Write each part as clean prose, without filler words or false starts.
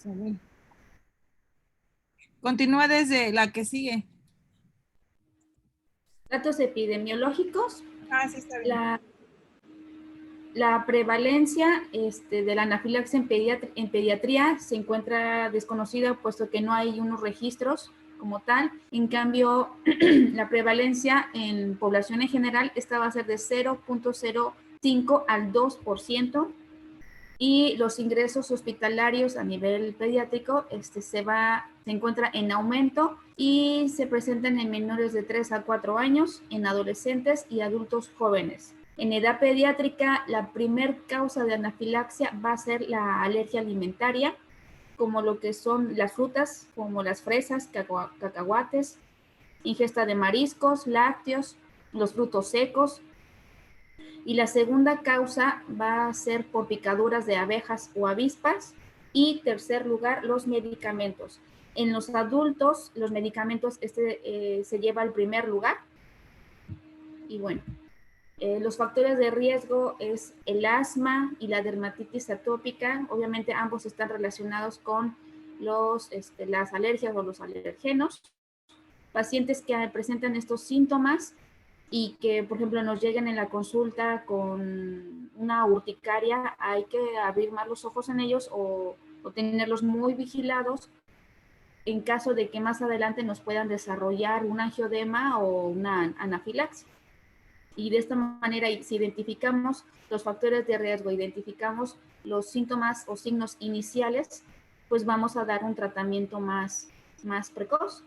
Salud. Continúa desde la que sigue. Datos epidemiológicos. Ah, sí, está bien. La prevalencia de la anafilaxia en pediatría se encuentra desconocida, puesto que no hay unos registros como tal. En cambio, la prevalencia en población en general, esta va a ser de 0.05 al 2%, y los ingresos hospitalarios a nivel pediátrico se encuentra en aumento y se presentan en menores de 3 a 4 años, en adolescentes y adultos jóvenes. En edad pediátrica, la primer causa de anafilaxia va a ser la alergia alimentaria, como lo que son las frutas, como las fresas, cacahuates, ingesta de mariscos, lácteos, los frutos secos. Y la segunda causa va a ser por picaduras de abejas o avispas. Y tercer lugar, los medicamentos. En los adultos, los medicamentos se lleva al primer lugar. Y bueno, los factores de riesgo es el asma y la dermatitis atópica. Obviamente ambos están relacionados con las alergias o los alergenos. Pacientes que presentan estos síntomas y que, por ejemplo, nos lleguen en la consulta con una urticaria, hay que abrir más los ojos en ellos o tenerlos muy vigilados en caso de que más adelante nos puedan desarrollar un angiodema o una anafilaxia. Y de esta manera, si identificamos los factores de riesgo, identificamos los síntomas o signos iniciales, pues vamos a dar un tratamiento más precoz.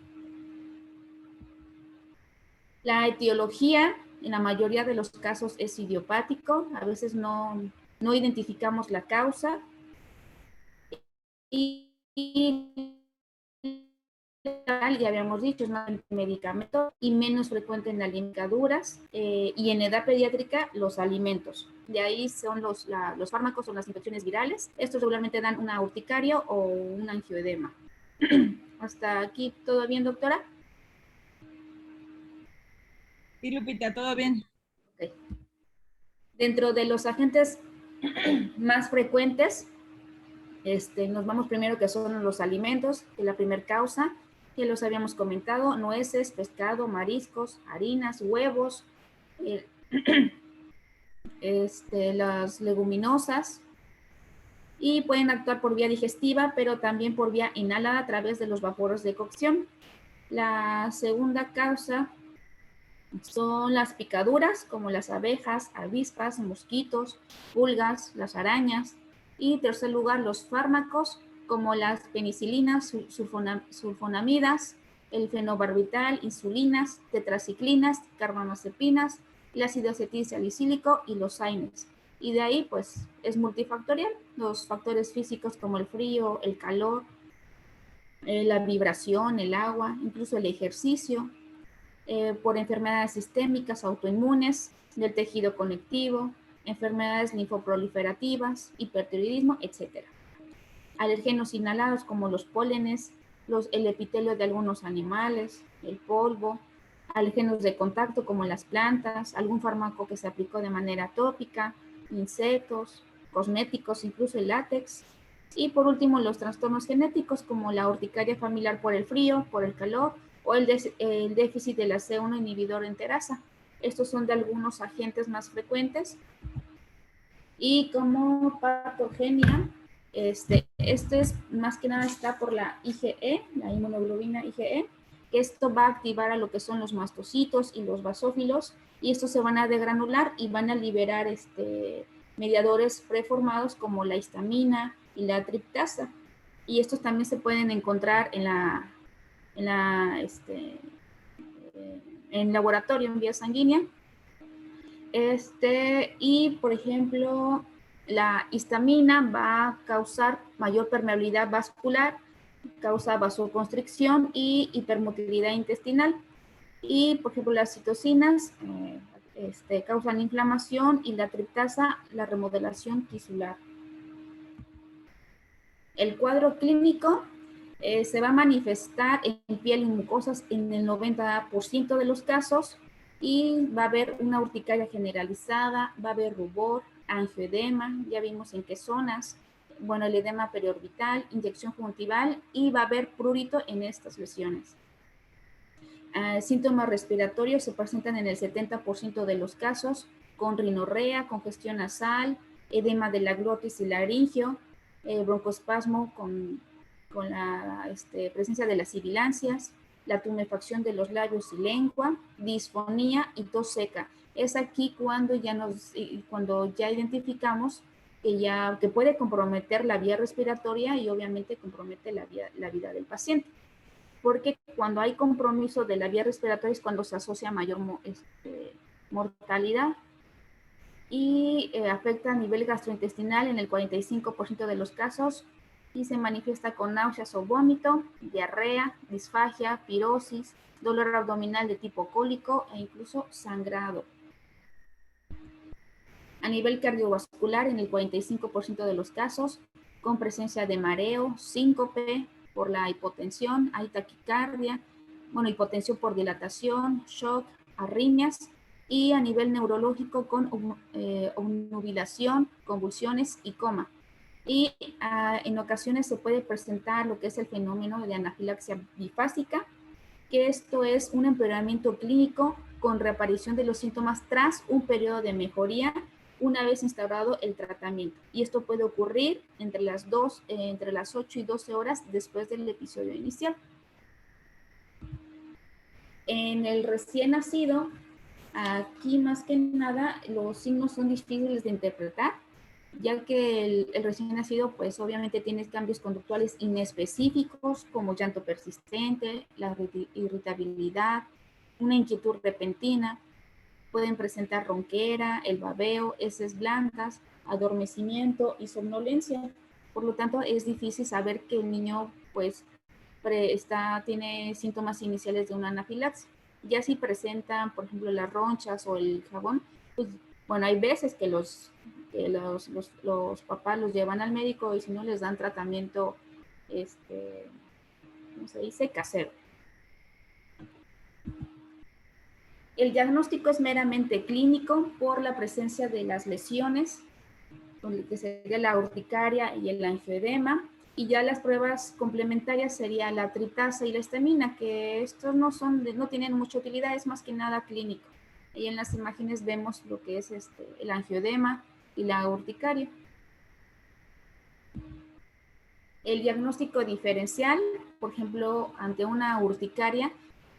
La etiología en la mayoría de los casos es idiopático, a veces no identificamos la causa y ya habíamos dicho, es más medicamento y menos frecuente en las ligaduras, y en edad pediátrica los alimentos. De ahí son los fármacos o las infecciones virales. Estos regularmente dan una urticaria o un angioedema. ¿Hasta aquí todo bien, doctora? Sí, Lupita, todo bien. Okay. Dentro de los agentes más frecuentes, nos vamos primero que son los alimentos, que es la primera causa, que los habíamos comentado: nueces, pescado, mariscos, harinas, huevos, las leguminosas, y pueden actuar por vía digestiva, pero también por vía inhalada a través de los vapores de cocción. La segunda causa son las picaduras, como las abejas, avispas, mosquitos, pulgas, las arañas. Y en tercer lugar, los fármacos, como las penicilinas, sulfonamidas, el fenobarbital, insulinas, tetraciclinas, carbamazepinas, el ácido acetilsalicílico y los AINES. Y de ahí, pues, es multifactorial. Los factores físicos como el frío, el calor, la vibración, el agua, incluso el ejercicio, por enfermedades sistémicas, autoinmunes, del tejido conectivo, enfermedades linfoproliferativas, hipertiroidismo, etc. Alergenos inhalados como los pólenes, el epitelio de algunos animales, el polvo, alergenos de contacto como las plantas, algún fármaco que se aplicó de manera tópica, insectos, cosméticos, incluso el látex. Y por último, los trastornos genéticos como la urticaria familiar por el frío, por el calor, o el déficit de la C1 inhibidor enterasa. Estos son de algunos agentes más frecuentes. Y como patogenia, este es más que nada está por la IgE, la inmunoglobulina IgE, que esto va a activar a lo que son los mastocitos y los basófilos, y estos se van a degranular y van a liberar mediadores preformados como la histamina y la triptasa. Y estos también se pueden encontrar en laboratorio, en vía sanguínea. Y por ejemplo, la histamina va a causar mayor permeabilidad vascular, causa vasoconstricción y hipermotilidad intestinal. Y por ejemplo, las citocinas causan inflamación, y la triptasa la remodelación tisular. El cuadro clínico se va a manifestar en piel y mucosas en el 90% de los casos, y va a haber una urticaria generalizada, va a haber rubor, angioedema, ya vimos en qué zonas, bueno, el edema periorbital, inyección conjuntival y va a haber prurito en estas lesiones. Síntomas respiratorios se presentan en el 70% de los casos, con rinorrea, congestión nasal, edema de la glotis y laringio, broncoespasmo con la presencia de las sibilancias, la tumefacción de los labios y lengua, disfonía y tos seca. Es aquí cuando ya identificamos que puede comprometer la vía respiratoria y obviamente compromete la vida del paciente. Porque cuando hay compromiso de la vía respiratoria es cuando se asocia mayor mortalidad y afecta a nivel gastrointestinal en el 45% de los casos y se manifiesta con náuseas o vómito, diarrea, disfagia, pirosis, dolor abdominal de tipo cólico e incluso sangrado. A nivel cardiovascular, en el 45% de los casos, con presencia de mareo, síncope por la hipotensión, hay taquicardia, hipotensión por dilatación, shock, arritmias, y a nivel neurológico con obnubilación, convulsiones y coma. Y en ocasiones se puede presentar lo que es el fenómeno de anafilaxia bifásica, que esto es un empeoramiento clínico con reaparición de los síntomas tras un periodo de mejoría una vez instaurado el tratamiento. Y esto puede ocurrir entre las 8 y 12 horas después del episodio inicial. En el recién nacido, aquí más que nada los signos son difíciles de interpretar, ya que el recién nacido pues obviamente tiene cambios conductuales inespecíficos como llanto persistente, la irritabilidad, una inquietud repentina, pueden presentar ronquera, el babeo, heces blandas, adormecimiento y somnolencia. Por lo tanto, es difícil saber que el niño pues tiene síntomas iniciales de una anafilaxia. Ya si presentan, por ejemplo, las ronchas o el jabón, pues bueno, hay veces que los papás los llevan al médico y si no les dan tratamiento, ¿cómo se dice? Casero. El diagnóstico es meramente clínico por la presencia de las lesiones, que sería la urticaria y el angioedema, y ya las pruebas complementarias sería la tritasa y la estamina, que estos no tienen mucha utilidad, es más que nada clínico. Ahí en las imágenes vemos lo que es el angioedema y la urticaria. El diagnóstico diferencial, por ejemplo, ante una urticaria,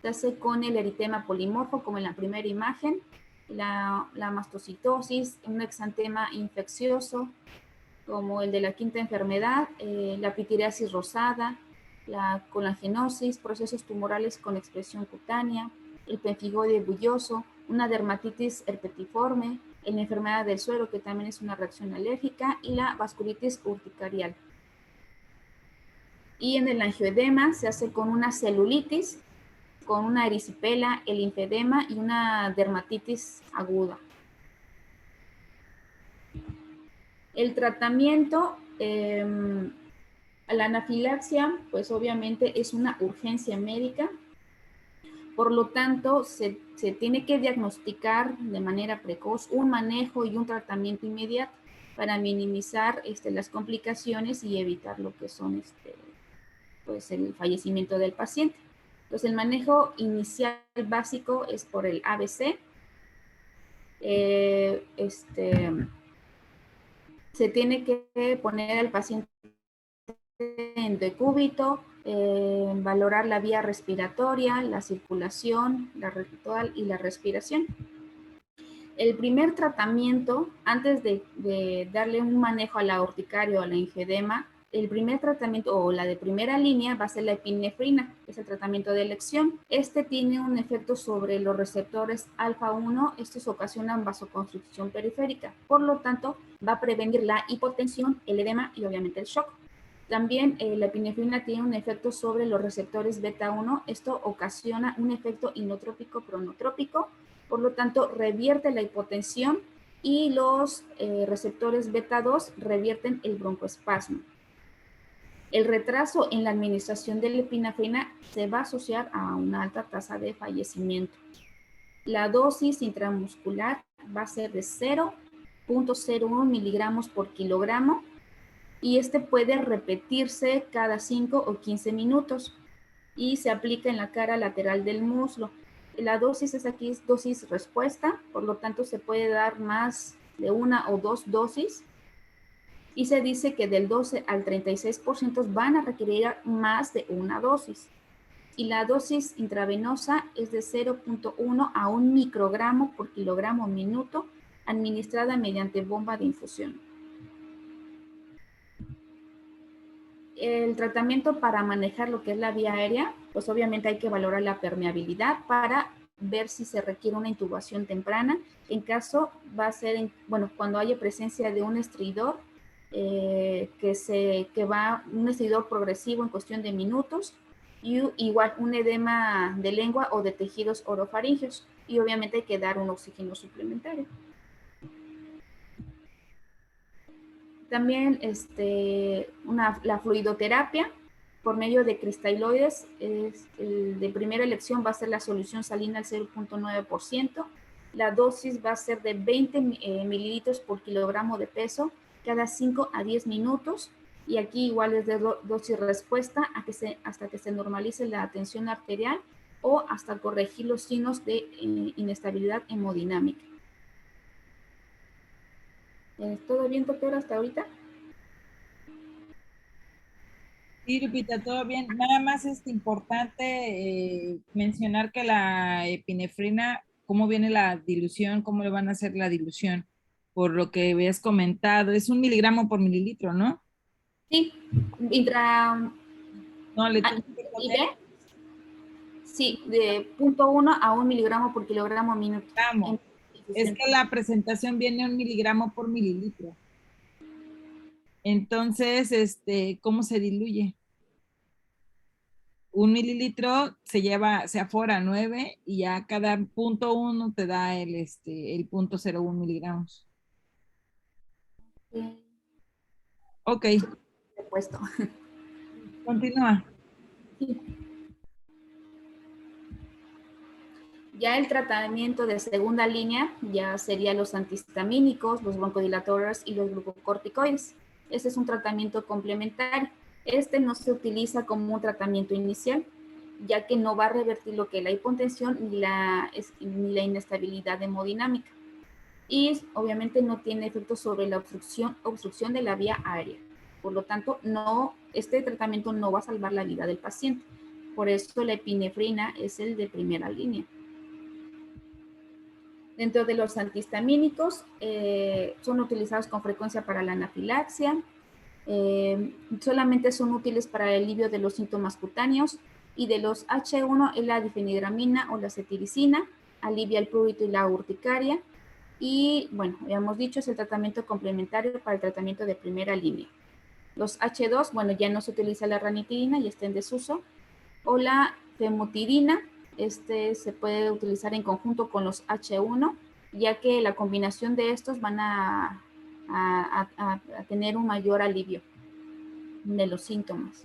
se hace con el eritema polimorfo, como en la primera imagen, la mastocitosis, un exantema infeccioso, como el de la quinta enfermedad, la pitiriasis rosada, la colagenosis, procesos tumorales con expresión cutánea, el pemfigoide bulloso, una dermatitis herpetiforme, la enfermedad del suero, que también es una reacción alérgica, y la vasculitis urticarial. Y en el angioedema se hace con una celulitis, con una erisipela, el linfedema y una dermatitis aguda. El tratamiento, la anafilaxia, pues obviamente es una urgencia médica, por lo tanto se tiene que diagnosticar de manera precoz un manejo y un tratamiento inmediato para minimizar las complicaciones y evitar lo que son pues el fallecimiento del paciente. Entonces el manejo inicial básico es por el ABC. Se tiene que poner al paciente en decúbito, valorar la vía respiratoria, la circulación, la ritual y la respiración. El primer tratamiento, antes de darle un manejo a la urticaria o a la angioedema, el primer tratamiento o la de primera línea va a ser la epinefrina, que es el tratamiento de elección. Tiene un efecto sobre los receptores alfa-1, estos ocasionan vasoconstricción periférica, por lo tanto va a prevenir la hipotensión, el edema y obviamente el shock. También la epinefrina tiene un efecto sobre los receptores beta-1, esto ocasiona un efecto inotrópico-pronotrópico, por lo tanto revierte la hipotensión y los receptores beta-2 revierten el broncoespasmo. El retraso en la administración de la epinefrina se va a asociar a una alta tasa de fallecimiento. La dosis intramuscular va a ser de 0.01 miligramos por kilogramo y este puede repetirse cada 5 o 15 minutos y se aplica en la cara lateral del muslo. La dosis aquí es dosis respuesta, por lo tanto se puede dar más de una o dos dosis y se dice que del 12 al 36% van a requerir más de una dosis. Y la dosis intravenosa es de 0.1 a 1 microgramo por kilogramo minuto, administrada mediante bomba de infusión. El tratamiento para manejar lo que es la vía aérea, pues obviamente hay que valorar la permeabilidad para ver si se requiere una intubación temprana. En caso va a ser, bueno, cuando haya presencia de un estridor, un estridor progresivo en cuestión de minutos, y igual un edema de lengua o de tejidos orofaringeos, y obviamente hay que dar un oxígeno suplementario. También la fluidoterapia por medio de cristaloides, de primera elección va a ser la solución salina al 0.9%. La dosis va a ser de 20 mililitros por kilogramo de peso cada 5 a 10 minutos. Y aquí igual es de dosis respuesta hasta que se normalice la tensión arterial o hasta corregir los signos de inestabilidad hemodinámica. ¿Todo bien, doctora, hasta ahorita? Sí, Lupita, todo bien. Nada más es importante mencionar que la epinefrina, cómo viene la dilución, cómo le van a hacer la dilución, por lo que habías comentado, es 1 miligramo por mililitro, ¿no? Sí, No, le tienes que ¿y poner B? Sí, de 0.1 a 1 miligramo por kilogramo minuto. gramo. Es que la presentación viene 1 miligramo por mililitro. Entonces, ¿cómo se diluye? 1 mililitro se afora 9 y ya cada 0.1 te da el 0.01 miligramos. Ok, Puesto. continúa. Sí. Ya el tratamiento de segunda línea ya sería los antihistamínicos, los broncodilatadores y los glucocorticoides. Este es un tratamiento complementario. Este no se utiliza como un tratamiento inicial, ya que no va a revertir lo que es la hipotensión ni la inestabilidad hemodinámica. Y obviamente no tiene efecto sobre la obstrucción de la vía aérea. Por lo tanto, este tratamiento no va a salvar la vida del paciente. Por eso la epinefrina es el de primera línea. Dentro de los antihistamínicos, son utilizados con frecuencia para la anafilaxia, solamente son útiles para el alivio de los síntomas cutáneos, y de los H1 es la difenidramina o la cetiricina, alivia el prurito y la urticaria, y bueno, ya hemos dicho, es el tratamiento complementario para el tratamiento de primera línea. Los H2, bueno, ya no se utiliza la ranitidina y está en desuso, o la famotidina. Se puede utilizar en conjunto con los H1, ya que la combinación de estos van a tener un mayor alivio de los síntomas.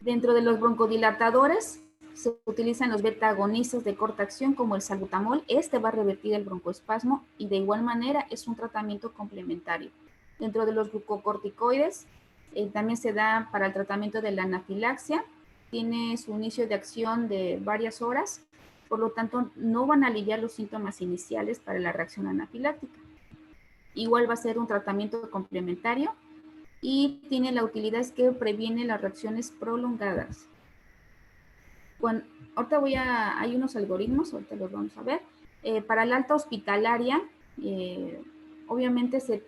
Dentro de los broncodilatadores se utilizan los beta-agonistas de corta acción como el salbutamol. Este va a revertir el broncoespasmo y de igual manera es un tratamiento complementario. Dentro de los glucocorticoides también se da para el tratamiento de la anafilaxia. Tiene su inicio de acción de varias horas, por lo tanto no van a aliviar los síntomas iniciales para la reacción anafiláctica. Igual va a ser un tratamiento complementario y tiene la utilidad es que previene las reacciones prolongadas. Ahorita hay unos algoritmos, ahorita los vamos a ver. Para la alta hospitalaria, obviamente se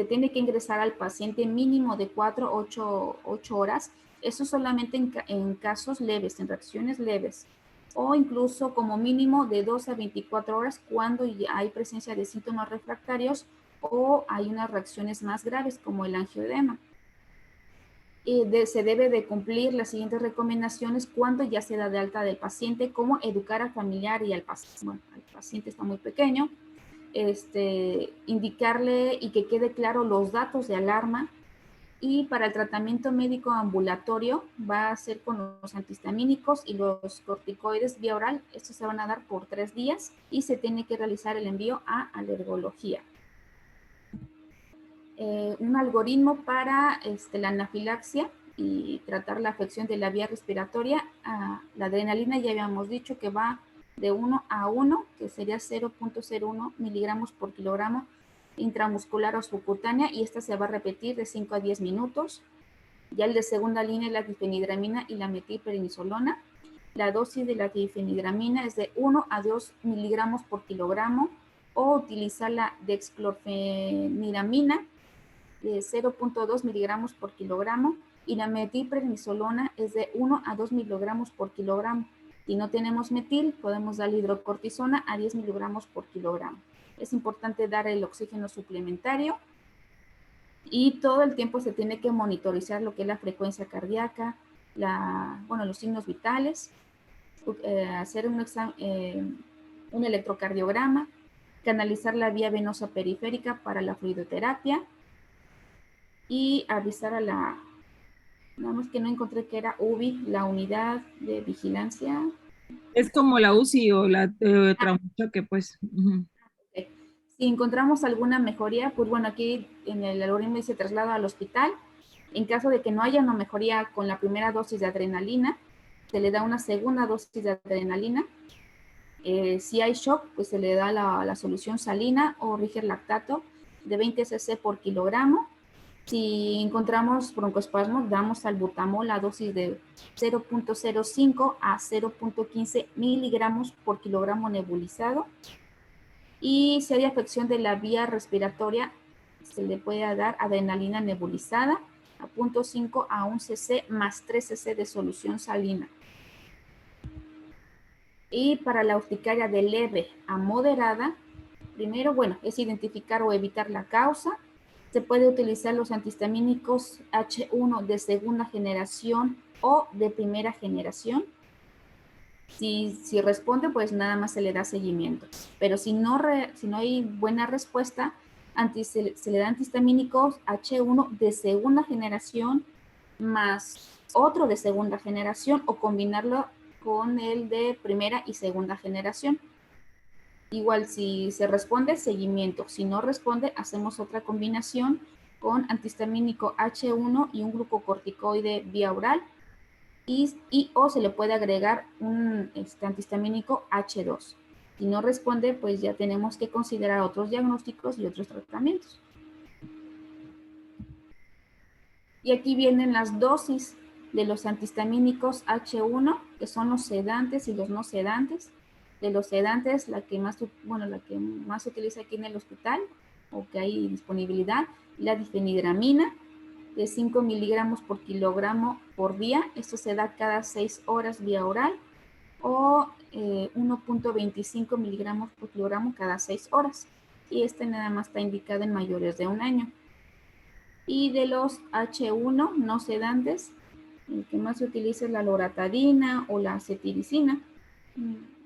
tiene que ingresar al paciente mínimo de 4 a 8 horas. Eso solamente en casos leves, en reacciones leves, o incluso como mínimo de 12 a 24 horas cuando ya hay presencia de síntomas refractarios o hay unas reacciones más graves como el angioedema. Se debe de cumplir las siguientes recomendaciones cuando ya se da de alta del paciente, como educar al familiar y al paciente. Bueno, el paciente está muy pequeño, indicarle y que quede claro los datos de alarma. Y para el tratamiento médico ambulatorio va a ser con los antihistamínicos y los corticoides vía oral. Estos se van a dar por 3 días y se tiene que realizar el envío a alergología. un algoritmo para la anafilaxia y tratar la afección de la vía respiratoria. La adrenalina ya habíamos dicho que va de 1 a 1, que sería 0.01 miligramos por kilogramo intramuscular o subcutánea, y esta se va a repetir de 5 a 10 minutos. Ya el de segunda línea es la difenidramina y la metilprednisolona. La dosis de la difenidramina es de 1 a 2 miligramos por kilogramo, o utilizar la dexclorfeniramina de 0.2 miligramos por kilogramo, y la metilprednisolona es de 1 a 2 miligramos por kilogramo. Si no tenemos metil, podemos dar hidrocortisona a 10 miligramos por kilogramo. Es importante dar el oxígeno suplementario, y todo el tiempo se tiene que monitorizar lo que es la frecuencia cardíaca, los signos vitales, hacer un electrocardiograma, canalizar la vía venosa periférica para la fluidoterapia, y avisar a nada más que no encontré que era UVI, la unidad de vigilancia. Es como la UCI o la traumachoque, pues. Okay. Si encontramos alguna mejoría, pues bueno, aquí en el algoritmo dice traslado al hospital. En caso de que no haya una mejoría con la primera dosis de adrenalina, se le da una segunda dosis de adrenalina. Si hay shock, pues se le da la solución salina o Riger lactato de 20 cc por kilogramo. Si encontramos broncoespasmos, damos salbutamol a dosis de 0.05 a 0.15 miligramos por kilogramo nebulizado. Y si hay afección de la vía respiratoria, se le puede dar adrenalina nebulizada a 0.5 a 1 cc más 3 cc de solución salina. Y para la urticaria de leve a moderada, primero, es identificar o evitar la causa. Se puede utilizar los antihistamínicos H1 de segunda generación o de primera generación. Si responde, pues nada más se le da seguimiento. Pero si no hay buena respuesta, se le da antihistamínicos H1 de segunda generación más otro de segunda generación, o combinarlo con el de primera y segunda generación. Igual, si se responde, seguimiento. Si no responde, hacemos otra combinación con antihistamínico H1 y un glucocorticoide vía oral, o se le puede agregar un antihistamínico H2. Si no responde, pues ya tenemos que considerar otros diagnósticos y otros tratamientos. Y aquí vienen las dosis de los antihistamínicos H1, que son los sedantes y los no sedantes. De los sedantes, la que más se utiliza aquí en el hospital, o que hay disponibilidad, la difenidramina, de 5 miligramos por kilogramo por día. Esto se da cada 6 horas vía oral, o 1.25 miligramos por kilogramo cada 6 horas. Y nada más está indicado en mayores de 1 año. Y de los H1 no sedantes, el que más se utiliza es la loratadina o la cetiricina.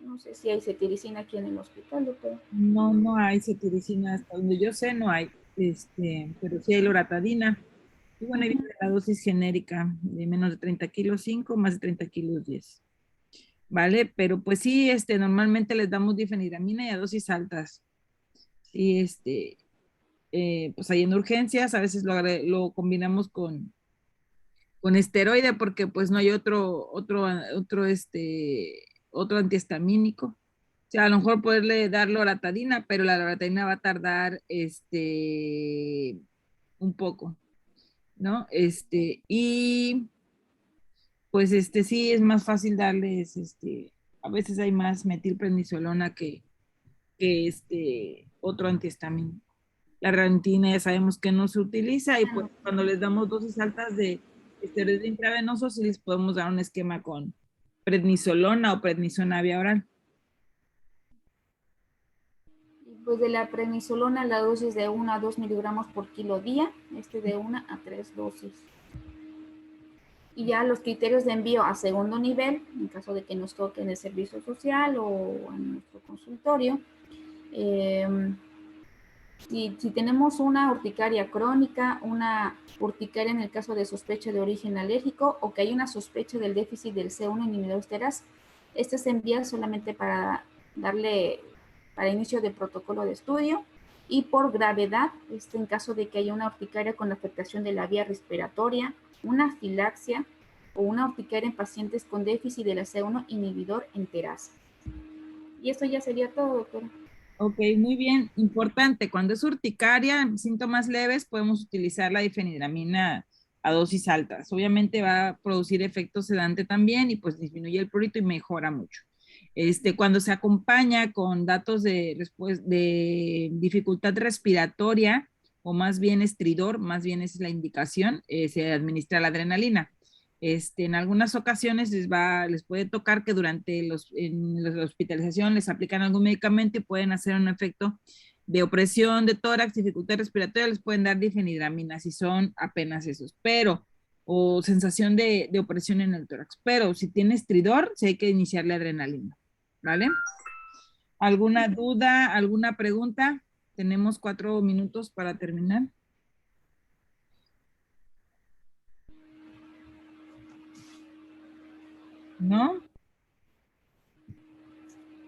No sé si hay cetiricina aquí en el hospital, doctor. No hay cetiricina, hasta donde yo sé no hay, pero sí hay loratadina. Y bueno, ahí viene la dosis genérica de menos de 30 kilos 5, más de 30 kilos 10. ¿Vale? Pero pues sí, normalmente les damos difenidramina y a dosis altas. Sí, pues ahí en urgencias a veces lo combinamos con esteroide porque pues no hay otro antihistamínico. O sea, a lo mejor poderle dar loratadina, pero la loratadina va a tardar un poco, ¿no? Y pues sí es más fácil darles, a veces hay más metilprednisolona que otro antihistamínico. La ranitidina ya sabemos que no se utiliza, y pues cuando les damos dosis altas de esteroide intravenoso, sí les podemos dar un esquema con prednisolona o prednisona vía oral. Pues de la prednisolona, la dosis de 1 a 2 miligramos por kilo día, de 1 a 3 dosis. Y ya los criterios de envío a segundo nivel, en caso de que nos toque en el servicio social o en nuestro consultorio. Si tenemos una urticaria crónica, una urticaria en el caso de sospecha de origen alérgico, o que hay una sospecha del déficit del C1 inhibidor esterasa, se envía solamente para inicio de protocolo de estudio. y por gravedad, en caso de que haya una urticaria con afectación de la vía respiratoria, una afilaxia o una urticaria en pacientes con déficit del AC1 inhibidor enterasa. Y esto ya sería todo, doctora. Ok, muy bien. Importante, cuando es urticaria, síntomas leves, podemos utilizar la difenidramina a dosis altas. Obviamente va a producir efecto sedante también y pues disminuye el prurito y mejora mucho. Cuando se acompaña con datos de dificultad respiratoria o más bien estridor, más bien es la indicación, se administra la adrenalina. En algunas ocasiones les puede tocar que durante la hospitalización les aplican algún medicamento y pueden hacer un efecto de opresión de tórax, dificultad respiratoria, les pueden dar difenidramina si son apenas esos, o sensación de opresión en el tórax. Pero si tiene estridor, sí hay que iniciarle adrenalina, ¿vale? ¿Alguna duda, alguna pregunta? Tenemos 4 minutos para terminar. ¿No?